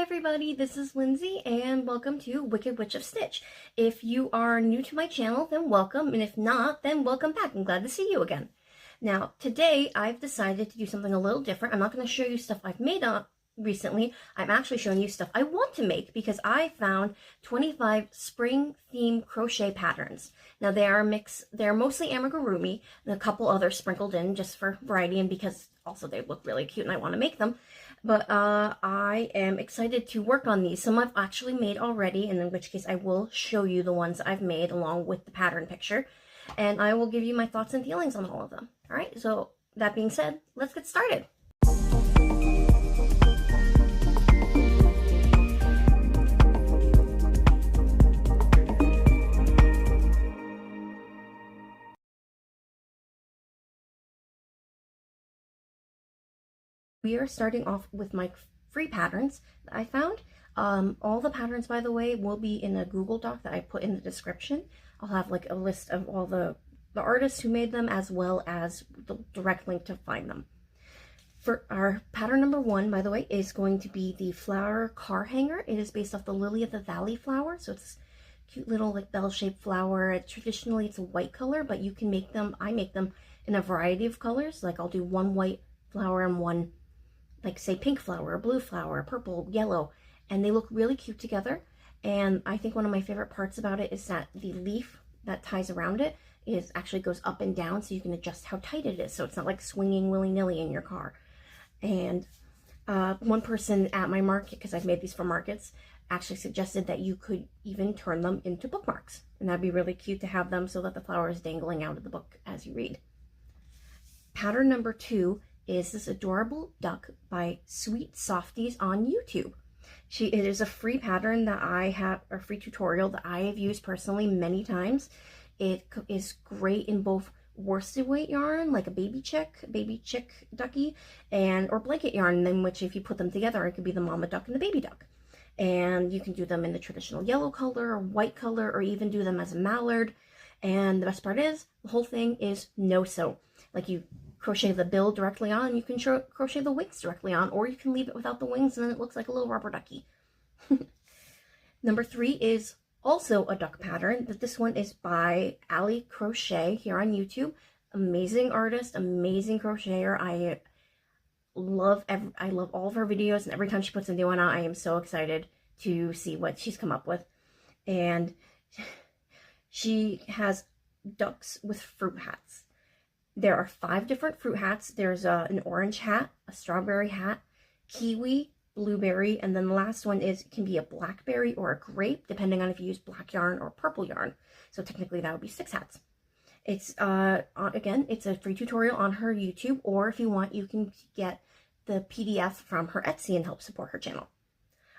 everybody, this is Lindsay and welcome to Wicked Witch of Stitch. If you are new to my channel, then welcome, and if not, then welcome back. I'm glad to see you again. Now, today I've decided to do something a little different. I'm not going to show you stuff I've made recently. I'm actually showing you stuff I want to make because I found 25 spring themed crochet patterns. Now they're mostly amigurumi and a couple others sprinkled in just for variety and because also they look really cute and I want to make them. But I am excited to work on these. Some I've actually made already, and in which case I will show you the ones I've made along with the pattern picture. And I will give you my thoughts and feelings on all of them. Alright, so that being said, let's get started. We are starting off with my free patterns that I found. All the patterns, by the way, will be in a Google Doc that I put in the description. I'll have like a list of all the artists who made them as well as the direct link to find them. For our pattern number 1, by the way, is going to be the flower car hanger. It is based off the Lily of the Valley flower, so it's a cute little like bell-shaped flower. Traditionally it's a white color, but you can make them, I make them in a variety of colors. Like I'll do one white flower and one like say pink flower, blue flower, purple, yellow, and they look really cute together. And I think one of my favorite parts about it is that the leaf that ties around it actually goes up and down, so you can adjust how tight it is, so it's not like swinging willy-nilly in your car. And one person at my market, because I've made these for markets, actually suggested that you could even turn them into bookmarks, and that'd be really cute to have them so that the flower is dangling out of the book as you read. Pattern number 2 is this adorable duck by Sweet Softies on YouTube. It is a free pattern that I have, or free tutorial that I have used personally many times. It is great in both worsted weight yarn, like a baby chick ducky, or blanket yarn, in which if you put them together, it could be the mama duck and the baby duck. And you can do them in the traditional yellow color or white color, or even do them as a mallard. And the best part is, the whole thing is no-sew. Like you crochet the bill directly on, you can crochet the wings directly on, or you can leave it without the wings and then it looks like a little rubber ducky. Number 3 is also a duck pattern, but this one is by Ali Crochet here on YouTube. Amazing artist, amazing crocheter. I love all of her videos, and every time she puts a new one out, I am so excited to see what she's come up with. And she has ducks with fruit hats. There are 5 different fruit hats. There's an orange hat, a strawberry hat, kiwi, blueberry, and then the last one can be a blackberry or a grape, depending on if you use black yarn or purple yarn. So technically that would be 6 hats. It's, again, it's a free tutorial on her YouTube, or if you want, you can get the PDF from her Etsy and help support her channel.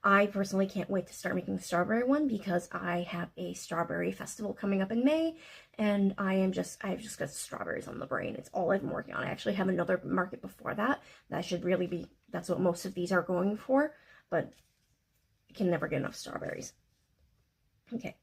I personally can't wait to start making the strawberry one because I have a strawberry festival coming up in May, and I've just got strawberries on the brain. It's all I've been working on. I actually have another market before that. That should really be, that's what most of these are going for, but I can never get enough strawberries. Okay.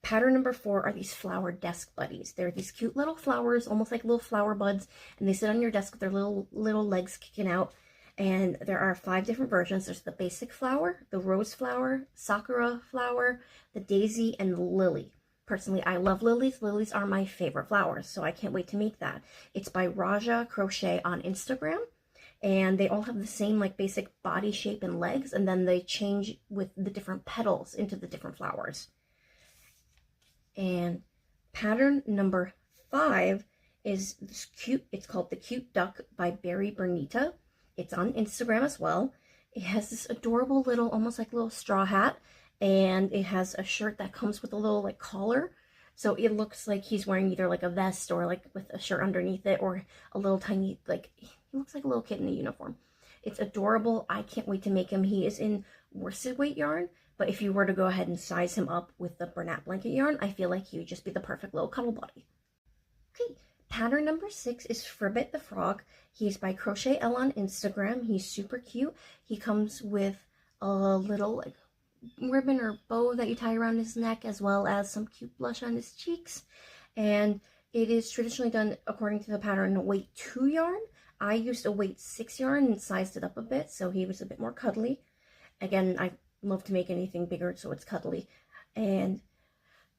Pattern number 4 are these flower desk buddies. They're these cute little flowers, almost like little flower buds, and they sit on your desk with their little legs kicking out. And there are 5 different versions. There's the basic flower, the rose flower, sakura flower, the daisy, and the lily. Personally, I love lilies. Lilies are my favorite flowers, so I can't wait to make that. It's by Raja Crochet on Instagram, and they all have the same like basic body shape and legs, and then they change with the different petals into the different flowers. And pattern number 5 is this cute, it's called the Cute Duck by Berry Bernita. It's on Instagram as well. It has this adorable little, almost like little straw hat, and it has a shirt that comes with a little like collar. So it looks like he's wearing either like a vest or like with a shirt underneath it, or a little tiny, like, he looks like a little kid in a uniform. It's adorable. I can't wait to make him. He is in worsted weight yarn, but if you were to go ahead and size him up with the Bernat blanket yarn, I feel like he would just be the perfect little cuddle buddy. Okay. Pattern number 6 is Fribbit the Frog. He's by Crochet Elle on Instagram. He's super cute. He comes with a little like ribbon or bow that you tie around his neck, as well as some cute blush on his cheeks. And it is traditionally done according to the pattern weight 2 yarn. I used a weight 6 yarn and sized it up a bit, so he was a bit more cuddly. again, I love to make anything bigger so it's cuddly. And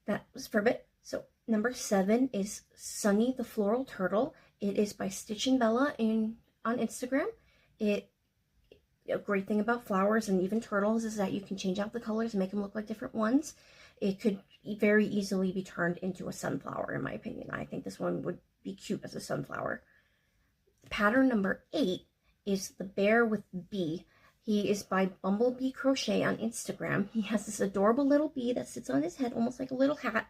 that was for a bit. So number 7 is Sunny the Floral Turtle. It is by Stitching Bella on Instagram. A great thing about flowers and even turtles is that you can change out the colors and make them look like different ones. It could very easily be turned into a sunflower, in my opinion. I think this one would be cute as a sunflower. Pattern number 8 is the Bear with Bee. He is by Bumblebee Crochet on Instagram. He has this adorable little bee that sits on his head, almost like a little hat.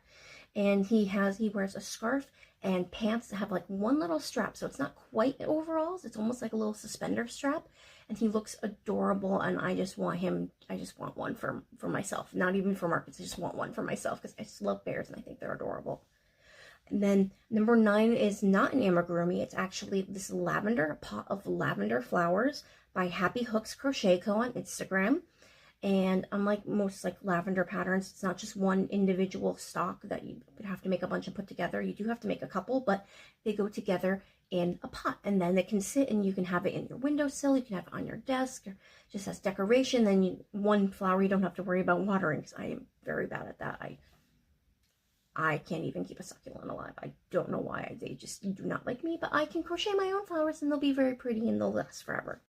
And he wears a scarf and pants that have like one little strap. So it's not quite overalls. It's almost like a little suspender strap. And he looks adorable. And I just want one for myself. Not even for markets. I just want one for myself because I just love bears and I think they're adorable. And then number 9 is not an amigurumi. It's actually this a pot of lavender flowers by Happy Hooks Crochet Co. on Instagram. And unlike most like lavender patterns, it's not just one individual stalk that you would have to make a bunch and put together. You do have to make a couple, but they go together in a pot, and then they can sit and you can have it in your windowsill. You can have it on your desk or just as decoration. Then one flower you don't have to worry about watering, because I am very bad at that. I can't even keep a succulent alive. I don't know why. They just do not like me, but I can crochet my own flowers and they'll be very pretty and they'll last forever.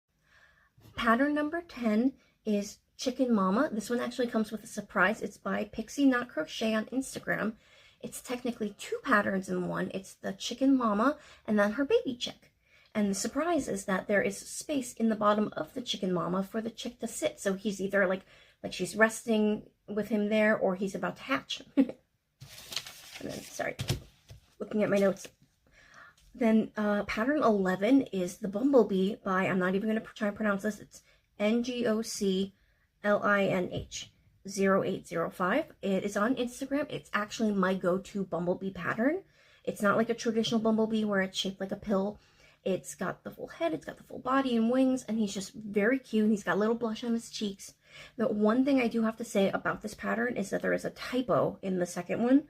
Pattern number 10 is Chicken Mama. This one actually comes with a surprise. It's by Pixie Knot Crochet on Instagram. It's technically 2 patterns in one. It's the Chicken Mama and then her baby chick. And the surprise is that there is space in the bottom of the Chicken Mama for the chick to sit. So he's either like she's resting with him there or he's about to hatch. And then, sorry, looking at my notes. Then pattern 11 is the Bumblebee by, I'm not even going to try and pronounce this, it's NGOCLINH 0805. It is on Instagram. It's actually my go-to bumblebee pattern. It's not like a traditional bumblebee where it's shaped like a pill. It's got the full head, it's got the full body and wings, and he's just very cute. He's got a little blush on his cheeks. The one thing I do have to say about this pattern is that there is a typo in the second one.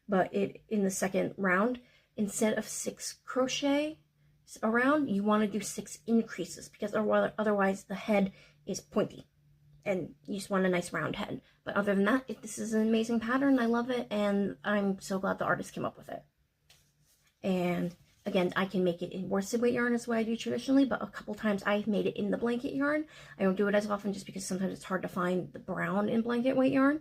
But in the second round, instead of 6 crochet around, you want to do 6 increases because otherwise the head is pointy and you just want a nice round head. But other than that, this is an amazing pattern. I love it and I'm so glad the artist came up with it. And again, I can make it in worsted weight yarn is what I do traditionally, but a couple times I've made it in the blanket yarn. I don't do it as often just because sometimes it's hard to find the brown in blanket weight yarn.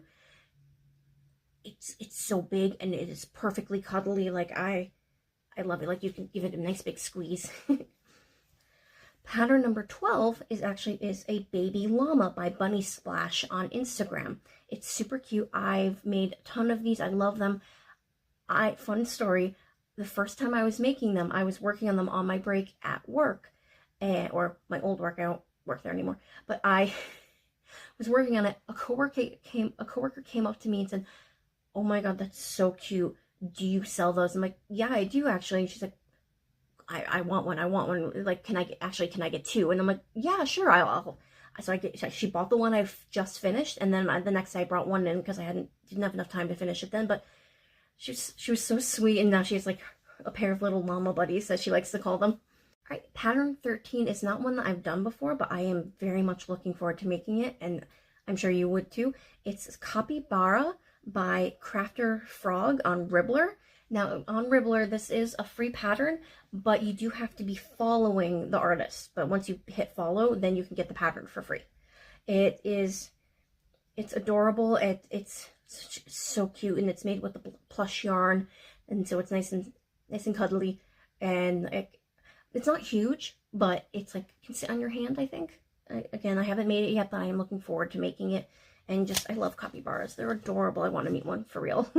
It's so big and it is perfectly cuddly. Like I love it. Like you can give it a nice big squeeze. Pattern number 12 is a baby llama by Bunny Splash on Instagram. It's super cute. I've made a ton of these. I love them. Fun story. The first time I was making them, I was working on them on my break at work, or my old work. I don't work there anymore. But I was working on it. A coworker came up to me and said, "Oh my God, that's so cute. Do you sell those?" I'm like, "Yeah, I do actually." And she's like, I want one. Like, can I get 2? And I'm like, "Yeah, sure, I'll." So she bought the one I've just finished. And then the next day I brought one in because I didn't have enough time to finish it then. But she was so sweet. And now she has like a pair of little llama buddies as she likes to call them. All right, pattern 13 is not one that I've done before, but I am very much looking forward to making it. And I'm sure you would too. It's Capybara by Crafter Frog on Ribbler. Now on Ribbler, this is a free pattern, but you do have to be following the artist. But once you hit follow, then you can get the pattern for free. It's adorable. It's so cute, and it's made with the plush yarn, and so it's nice and cuddly. And it's not huge, but it's like can sit on your hand. I think. Again, I haven't made it yet, but I am looking forward to making it. And I love capybaras. They're adorable. I want to meet one for real.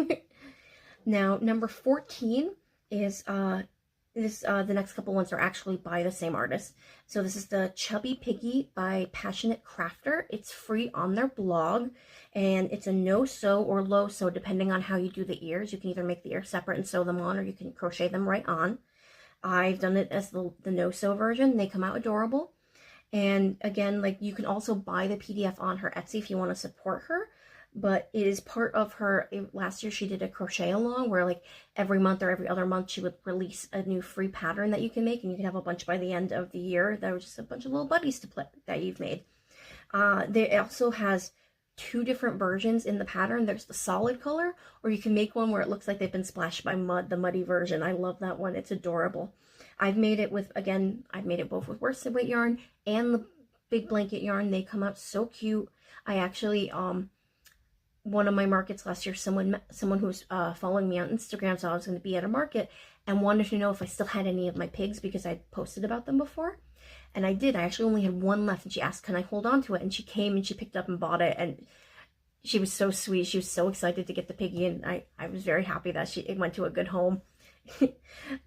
Now, number 14 is, the next couple ones are actually by the same artist. So this is the Chubby Piggy by Passionate Crafter. It's free on their blog, and it's a no-sew or low-sew depending on how you do the ears. You can either make the ears separate and sew them on, or you can crochet them right on. I've done it as the no-sew version. They come out adorable. And again, like you can also buy the PDF on her Etsy if you want to support her, but it is part of her. Last year she did a crochet along where like every month or every other month she would release a new free pattern that you can make, and you can have a bunch by the end of the year. There was just a bunch of little buddies to play that you've made. There also has two different versions in the pattern. There's the solid color, or you can make one where it looks like they've been splashed by mud, the muddy version. I love that one. It's adorable. I've made it with, again, I've made it both with worsted weight yarn and the big blanket yarn. They come out so cute. I actually, one of my markets last year, someone who was following me on Instagram saw I was going to be at a market and wanted to know if I still had any of my pigs because I posted about them before. And I did. I actually only had one left, and she asked, can I hold on to it? And she came and she picked up and bought it, and she was so sweet. She was so excited to get the piggy, and I was very happy that it went to a good home.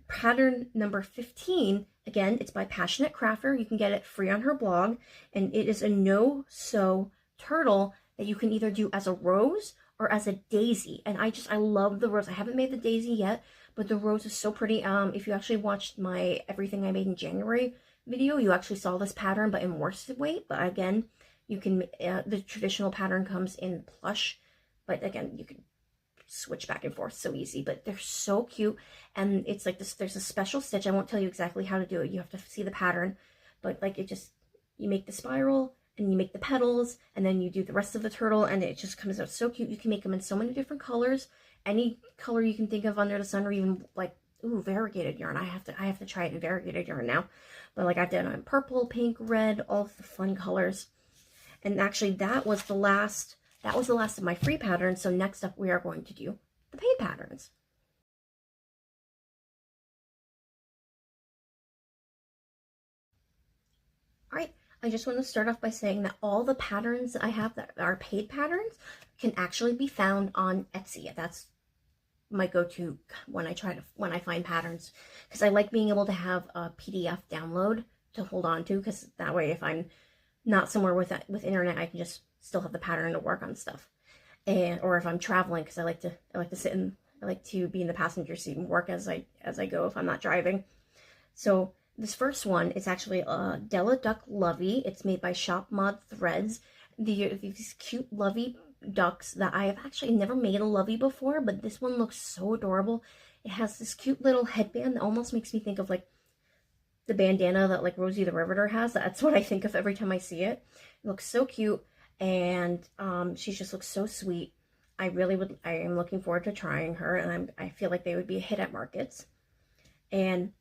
Pattern number 15, again, it's by Passionate Crafter. You can get it free on her blog, and it is a no-sew turtle that you can either do as a rose or as a daisy. And I love the rose. I haven't made the daisy yet, but the rose is so pretty. If you actually watched my Everything I Made in January video, you actually saw this pattern, but in worsted weight. But again, you can, the traditional pattern comes in plush, but again, you can switch back and forth so easy. But they're so cute, and it's like this, there's a special stitch. I won't tell you exactly how to do it. You have to see the pattern, but like it just, you make the spiral and you make the petals, and then you do the rest of the turtle, and it just comes out so cute. You can make them in so many different colors, any color you can think of under the sun, or even like, ooh, variegated yarn. I have to try it in variegated yarn now. But like I've done it in purple, pink, red, all of the fun colors. And actually that was the last of my free patterns. So next up we are going to do the paid patterns. All right, I just want to start off by saying that all the patterns that I have that are paid patterns can actually be found on Etsy. That's my go-to when I find patterns, because I like being able to have a PDF download to hold on to, because that way if I'm not somewhere with internet, I can just still have the pattern to work on stuff. And or if I'm traveling, because I like to be in the passenger seat and work as I go if I'm not driving. So this first one is actually a Della Duck Lovey. It's made by Shop Mod Threads. These cute lovey ducks that I have actually never made a lovey before, but this one looks so adorable. It has this cute little headband that almost makes me think of like the bandana that like Rosie the Riveter has. That's what I think of every time I see it. It looks so cute, and she just looks so sweet. I am looking forward to trying her, and I feel like they would be a hit at markets. And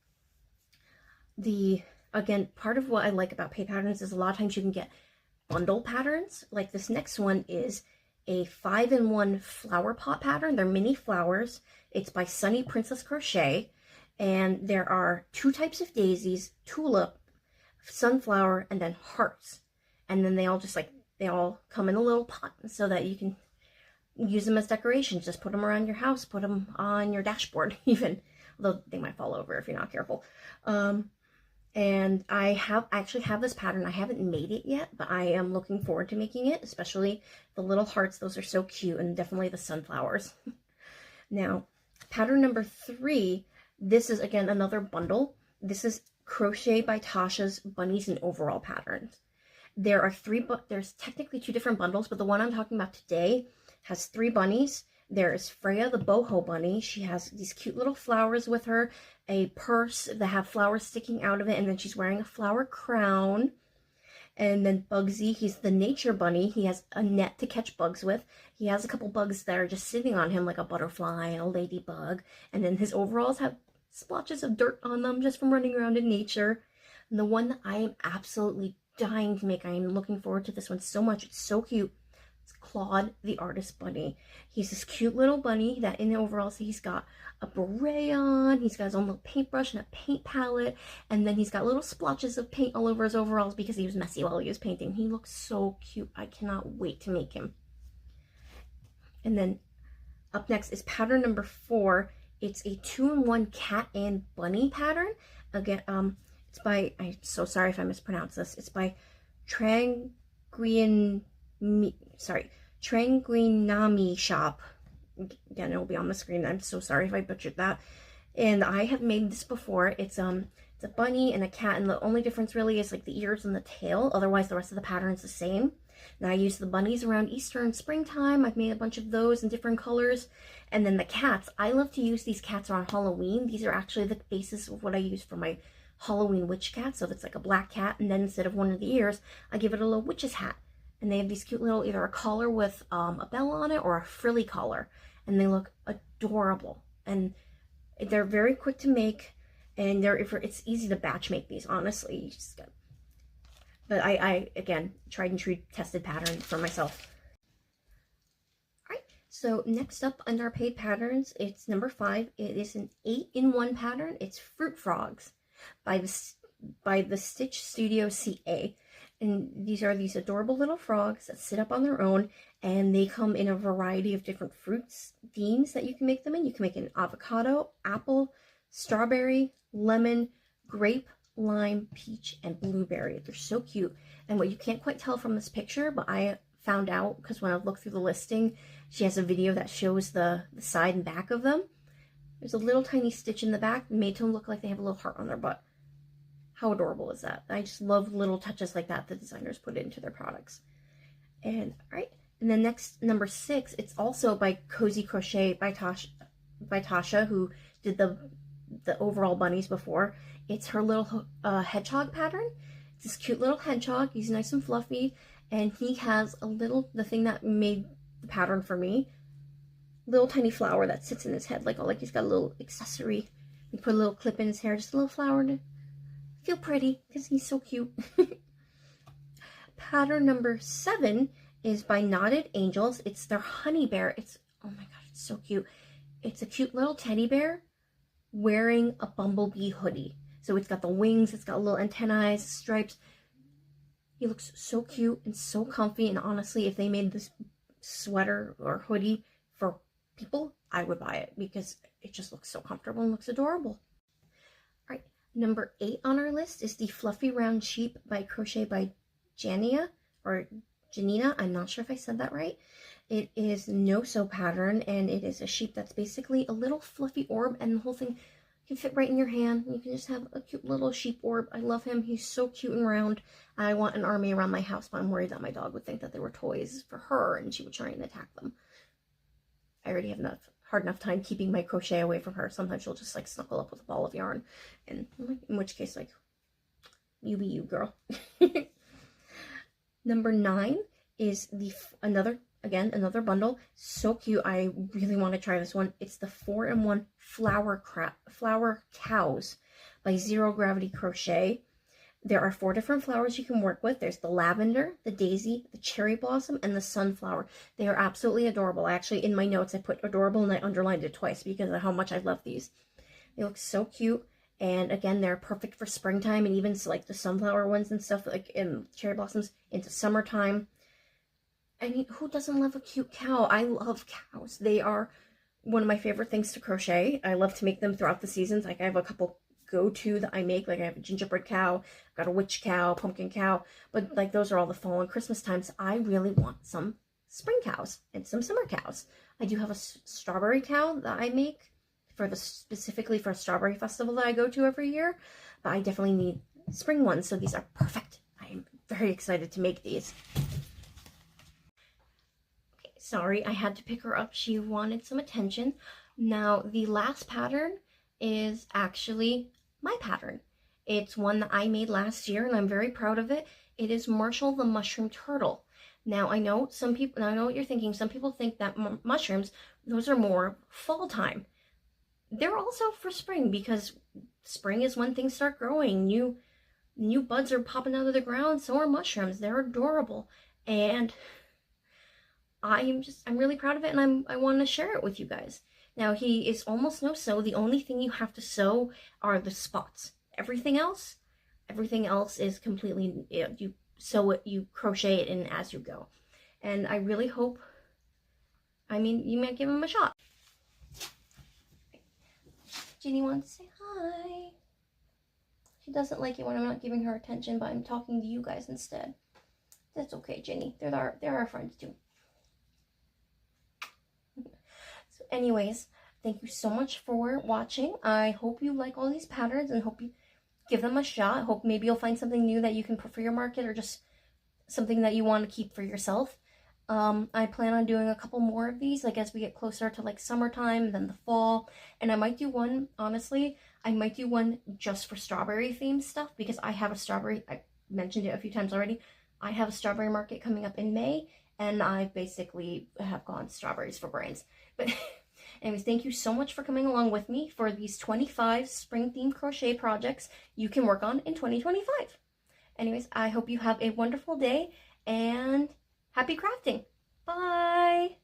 again, part of what I like about paid patterns is a lot of times you can get bundle patterns. Like this next one is a 5-in-1 flower pot pattern. They're mini flowers. It's by Sunny Princess Crochet, and there are 2 types of daisies: tulip, sunflower, and then hearts. And then they all come in a little pot so that you can use them as decorations. Just put them around your house, put them on your dashboard even, although they might fall over if you're not careful. And I actually have this pattern. I haven't made it yet, but I am looking forward to making it, especially the little hearts. Those are so cute, and definitely the sunflowers. Now, pattern number 3, this is again another bundle. This is Crochet by Tasha's Bunnies and Overall Patterns. There's technically 2 different bundles, but the one I'm talking about today has 3 bunnies. There is Freya the boho bunny. She has these cute little flowers with her, a purse that have flowers sticking out of it, and then she's wearing a flower crown. And then Bugsy, he's the nature bunny. He has a net to catch bugs with. He has a couple bugs that are just sitting on him, like a butterfly and a ladybug. And then his overalls have splotches of dirt on them just from running around in nature. And the one that I am absolutely dying to make, I am looking forward to this one so much. It's so cute. It's Claude the Artist Bunny. He's this cute little bunny that in the overalls, he's got a beret on, he's got his own little paintbrush and a paint palette, and then he's got little splotches of paint all over his overalls because he was messy while he was painting. He looks so cute. I cannot wait to make him. And then up next is pattern number 4. It's a 2-in-1 cat and bunny pattern. Again, it's by, I'm so sorry if I mispronounce this, it's by Tranguinami Shop. Again, it'll be on the screen. I'm so sorry if I butchered that. And I have made this before. It's a bunny and a cat, and the only difference really is like the ears and the tail. Otherwise, the rest of the pattern is the same. Now I use the bunnies around Easter and springtime. I've made a bunch of those in different colors. And then the cats, I love to use these cats around Halloween. These are actually the basis of what I use for my Halloween witch cat. So it's like a black cat, and then instead of one of the ears, I give it a little witch's hat. And they have these cute little, either a collar with a bell on it or a frilly collar. And they look adorable. And they're very quick to make. And it's easy to batch make these, honestly. You just got, but I again, tried and true tested pattern for myself. All right, so next up under our paid patterns, it's number 5. It is an 8-in-1 pattern. It's Fruit Frogs by the Stitch Studio CA. And these are these adorable little frogs that sit up on their own, and they come in a variety of different fruits themes that you can make them in. You can make an avocado, apple, strawberry, lemon, grape, lime, peach, and blueberry. They're so cute. And what you can't quite tell from this picture, but I found out because when I looked through the listing, she has a video that shows the side and back of them. There's a little tiny stitch in the back made to them look like they have a little heart on their butt. How adorable is that? I just love little touches like that the designers put into their products. And all right, and then next, number 6, it's also by Cozy Crochet by Tasha, who did the overall bunnies before. It's her little hedgehog pattern. It's this cute little hedgehog. He's nice and fluffy, and he has the thing that made the pattern for me, little tiny flower that sits in his head, like he's got a little accessory. You put a little clip in his hair, just a little flower to feel pretty because he's so cute. Pattern number 7 is by Knotted Angels. It's their honey bear. Oh my god, it's so cute. It's a cute little teddy bear wearing a bumblebee hoodie. So it's got the wings, it's got little antennae, stripes. He looks so cute and so comfy, and honestly, if they made this sweater or hoodie for people, I would buy it because it just looks so comfortable and looks adorable. All right, number 8 on our list is the Fluffy Round Sheep by Crochet by Janina, or Janina. I'm not sure if I said that right. It is no-sew pattern, and it is a sheep that's basically a little fluffy orb, and the whole thing can fit right in your hand. You can just have a cute little sheep orb. I love him. He's so cute and round. I want an army around my house, but I'm worried that my dog would think that they were toys for her, and she would try and attack them. I already have hard enough time keeping my crochet away from her. Sometimes she'll just like snuggle up with a ball of yarn, and in which case, like, you be you, girl. Number 9 is another bundle. So cute. I really want to try this one. It's the 4-in-1 flower cows by Zero Gravity Crochet. There are 4 different flowers you can work with. There's the lavender, the daisy, the cherry blossom, and the sunflower. They are absolutely adorable. Actually, in my notes, I put adorable and I underlined it twice because of how much I love these. They look so cute. And again, they're perfect for springtime, and even like the sunflower ones and stuff, like in cherry blossoms, into summertime. I mean, who doesn't love a cute cow? I love cows. They are one of my favorite things to crochet. I love to make them throughout the seasons. Like, I have a couple go-to that I make. Like, I have a gingerbread cow, I've got a witch cow, pumpkin cow. But, like, those are all the fall and Christmas times. I really want some spring cows and some summer cows. I do have a strawberry cow that I make specifically for a strawberry festival that I go to every year. But I definitely need spring ones, so these are perfect. I am very excited to make these. Sorry, I had to pick her up. She wanted some attention. Now, the last pattern is actually my pattern. It's one that I made last year, and I'm very proud of it. It is Marshall the Mushroom Turtle. Now, I know what you're thinking. Some people think that mushrooms, those are more fall time. They're also for spring, because spring is when things start growing. New buds are popping out of the ground. So are mushrooms. They're adorable. And I'm really proud of it, and I want to share it with you guys. Now, he is almost no sew. The only thing you have to sew are the spots. Everything else is completely, you sew it, you crochet it in as you go. And I really hope, you might give him a shot. Ginny wants to say hi. She doesn't like it when I'm not giving her attention, but I'm talking to you guys instead. That's okay, Ginny. They're our friends too. So anyways, thank you so much for watching. I hope you like all these patterns and hope you give them a shot. Hope maybe you'll find something new that you can put for your market, or just something that you want to keep for yourself. I plan on doing a couple more of these, like as we get closer to like summertime, then the fall. And I might do one, honestly, I might do one just for strawberry themed stuff, because I have a strawberry, I mentioned it a few times already, I have a strawberry market coming up in May, and I basically have gone strawberries for brains. But anyways, thank you so much for coming along with me for these 25 spring themed crochet projects you can work on in 2025. Anyways, I hope you have a wonderful day and happy crafting. Bye!